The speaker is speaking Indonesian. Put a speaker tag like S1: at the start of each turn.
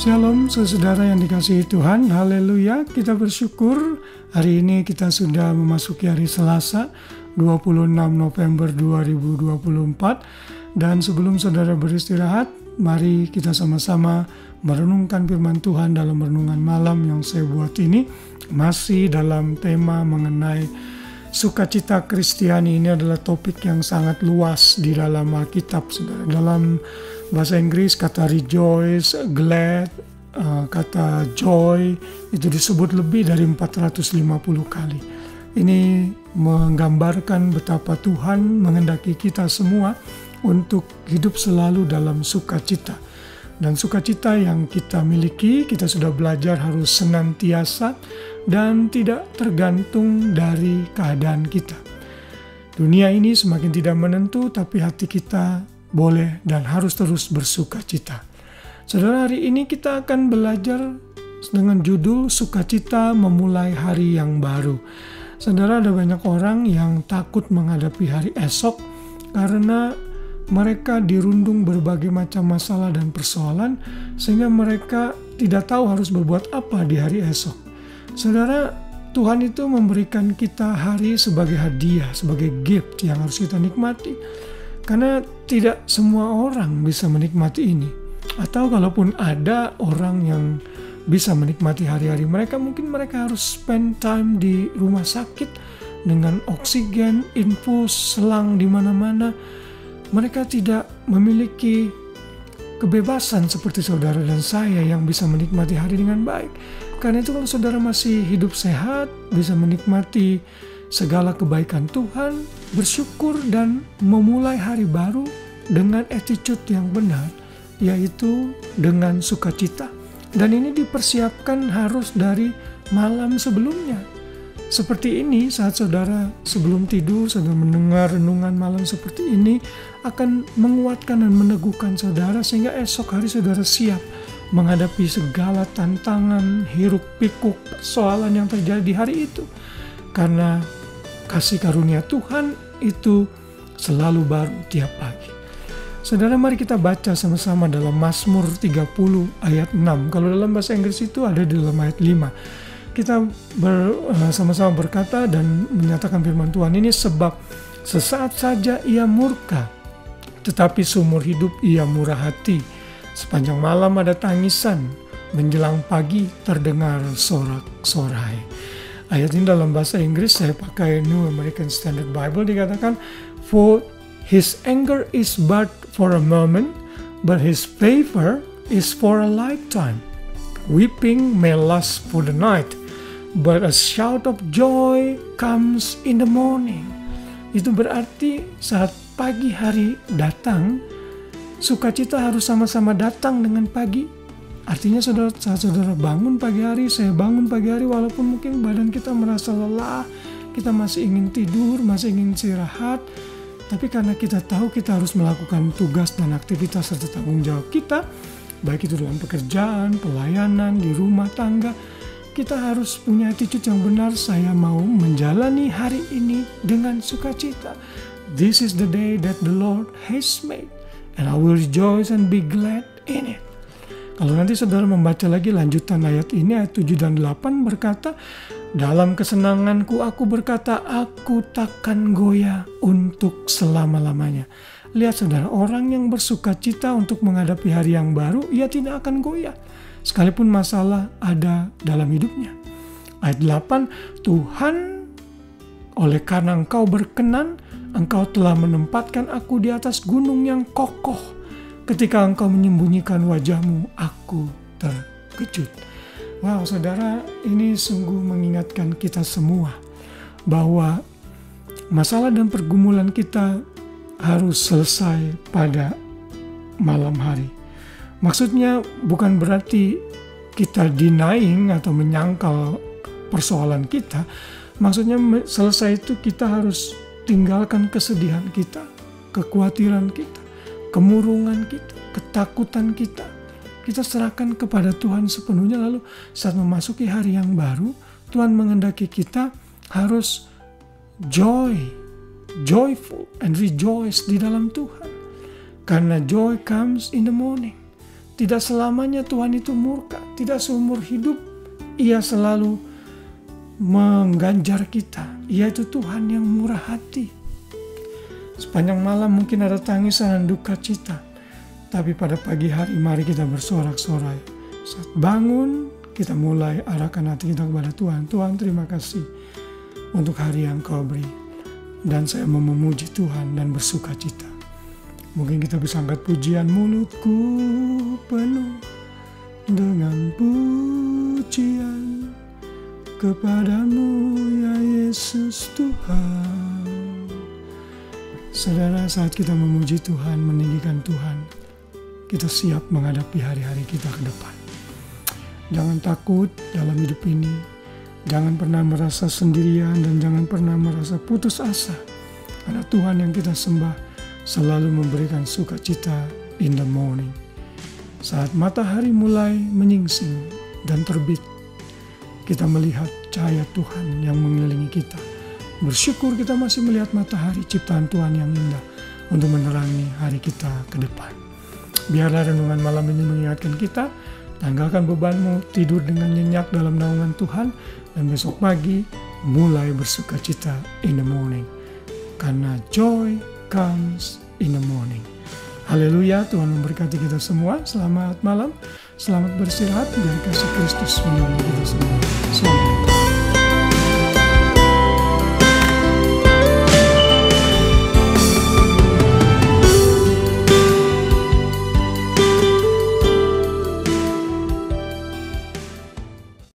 S1: Shalom saudara yang dikasihi Tuhan, haleluya. Kita bersyukur hari ini kita sudah memasuki hari Selasa 26 November 2024. Dan sebelum saudara beristirahat, mari kita sama-sama merenungkan firman Tuhan dalam renungan malam yang saya buat ini. Masih dalam tema mengenai sukacita Kristiani. Ini adalah topik yang sangat luas di dalam Alkitab, saudara. Dalam bahasa Inggris kata rejoice, glad, kata joy itu disebut lebih dari 450 kali. Ini menggambarkan betapa Tuhan menghendaki kita semua untuk hidup selalu dalam sukacita. Dan sukacita yang kita miliki, kita sudah belajar harus senantiasa dan tidak tergantung dari keadaan kita. Dunia ini semakin tidak menentu, tapi hati kita boleh dan harus terus bersukacita. Saudara, hari ini kita akan belajar dengan judul Sukacita Memulai Hari yang Baru. Saudara, ada banyak orang yang takut menghadapi hari esok karena mereka dirundung berbagai macam masalah dan persoalan sehingga mereka tidak tahu harus berbuat apa di hari esok. Saudara, Tuhan itu memberikan kita hari sebagai hadiah, sebagai gift yang harus kita nikmati. Karena tidak semua orang bisa menikmati ini. Atau kalaupun ada orang yang bisa menikmati hari-hari mereka, mungkin mereka harus spend time di rumah sakit dengan oksigen, infus, selang di mana-mana. Mereka tidak memiliki kebebasan seperti saudara dan saya yang bisa menikmati hari dengan baik. Karena itu kalau saudara masih hidup sehat, bisa menikmati segala kebaikan Tuhan, bersyukur dan memulai hari baru dengan attitude yang benar, yaitu dengan sukacita. Dan ini dipersiapkan harus dari malam sebelumnya. Seperti ini, saat saudara sebelum tidur, saudara mendengar renungan malam seperti ini, akan menguatkan dan meneguhkan saudara sehingga esok hari saudara siap menghadapi segala tantangan, hiruk pikuk, persoalan yang terjadi di hari itu. Karena kasih karunia Tuhan itu selalu baru tiap pagi. Saudara, mari kita baca sama-sama dalam Mazmur 30 ayat 6. Kalau dalam bahasa Inggris itu ada di dalam ayat 5. Kita sama-sama berkata dan menyatakan firman Tuhan ini, sebab sesaat saja ia murka, tetapi seumur hidup ia murah hati. Sepanjang malam ada tangisan, menjelang pagi terdengar sorak-sorai. Ayat ini dalam bahasa Inggris saya pakai New American Standard Bible, dikatakan, for his anger is but for a moment, but his favor is for a lifetime. Weeping may last for the night, but a shout of joy comes in the morning. Itu berarti saat pagi hari datang, sukacita harus sama-sama datang dengan pagi. Artinya saat saudara bangun pagi hari, saya bangun pagi hari, walaupun mungkin badan kita merasa lelah, kita masih ingin tidur, masih ingin istirahat, tapi karena kita tahu kita harus melakukan tugas dan aktivitas serta tanggung jawab kita, baik itu dalam pekerjaan, pelayanan, di rumah tangga, kita harus punya attitude yang benar. Saya mau menjalani hari ini dengan sukacita. This is the day that the Lord has made, and I will rejoice and be glad in it. Kalau nanti saudara membaca lagi lanjutan ayat ini, ayat 7 dan 8 berkata, dalam kesenanganku aku berkata, aku takkan goyah untuk selama-lamanya. Lihat saudara, orang yang bersukacita untuk menghadapi hari yang baru, ia tidak akan goyah, sekalipun masalah ada dalam hidupnya. Ayat 8, Tuhan, oleh karena engkau berkenan, engkau telah menempatkan aku di atas gunung yang kokoh. Ketika engkau menyembunyikan wajahmu, aku terkejut. Wow, saudara, ini sungguh mengingatkan kita semua bahwa masalah dan pergumulan kita harus selesai pada malam hari. Maksudnya bukan berarti kita denying atau menyangkal persoalan kita. Maksudnya selesai itu kita harus tinggalkan kesedihan kita, kekhawatiran kita, kemurungan kita, ketakutan kita. Kita serahkan kepada Tuhan sepenuhnya, lalu saat memasuki hari yang baru, Tuhan menghendaki kita harus joyful and rejoice di dalam Tuhan. Karena joy comes in the morning. Tidak selamanya Tuhan itu murka. Tidak seumur hidup Ia selalu mengganjar kita. Ia itu Tuhan yang murah hati. Sepanjang malam mungkin ada tangisan dan duka cita. Tapi pada pagi hari mari kita bersorak-sorai. Saat bangun kita mulai arahkan hati kita kepada Tuhan. Tuhan, terima kasih untuk hari yang Kau beri. Dan saya mau memuji Tuhan dan bersuka cita. Mungkin kita bisa angkat pujian. Mulutku penuh dengan pujian kepadamu ya Yesus Tuhan. Saudara, saat kita memuji Tuhan, meninggikan Tuhan, kita siap menghadapi hari-hari kita ke depan. Jangan takut dalam hidup ini. Jangan pernah merasa sendirian dan jangan pernah merasa putus asa. Karena Tuhan yang kita sembah selalu memberikan sukacita in the morning. Saat matahari mulai menyingsing dan terbit, kita melihat cahaya Tuhan yang mengelilingi kita. Bersyukur kita masih melihat matahari ciptaan Tuhan yang indah untuk menerangi hari kita ke depan. Biarlah renungan malam ini mengingatkan kita, tanggalkan bebanmu, tidur dengan nyenyak dalam naungan Tuhan, dan besok pagi mulai bersukacita in the morning. Karena joy comes in the morning. Haleluya, Tuhan memberkati kita semua. Selamat malam, selamat beristirahat, biar kasih Kristus menolong kita semua. Selamat.